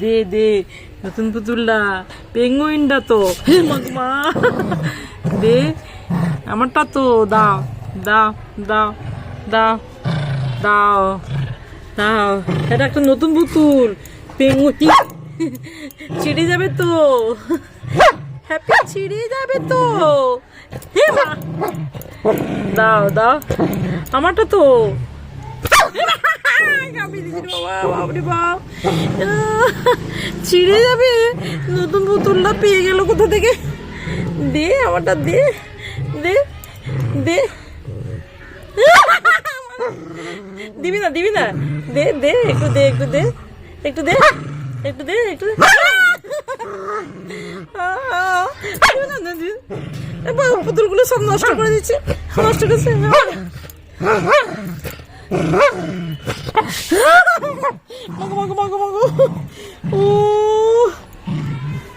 দে দে নতুন পুতুলটা, পেঙ্গুইনটা তো মা দে, আমারটা তো দাও দাও দাও দাও দাও দাও। এটা একটা নতুন পুতুল, পেঙ্গুইন ছিঁড়ে যাবে তো, হ্যাপি ছিঁড়ে যাবে তো। হে মা দাও দাও, আমারটা তো ছিঁড়ে যাবে। নতুন পুতুলটা পেয়ে গেল কোথা থেকে। দে আমারটা, দে দে দে। দিবি না দিবি না, দে দে একটু, দে একটু, দে একটু, দে একটু, দে একটু, পুতুলগুলো সব নষ্ট করে দিচ্ছে, নষ্ট করছে। মাগো মাগো মাগো মাগো, ও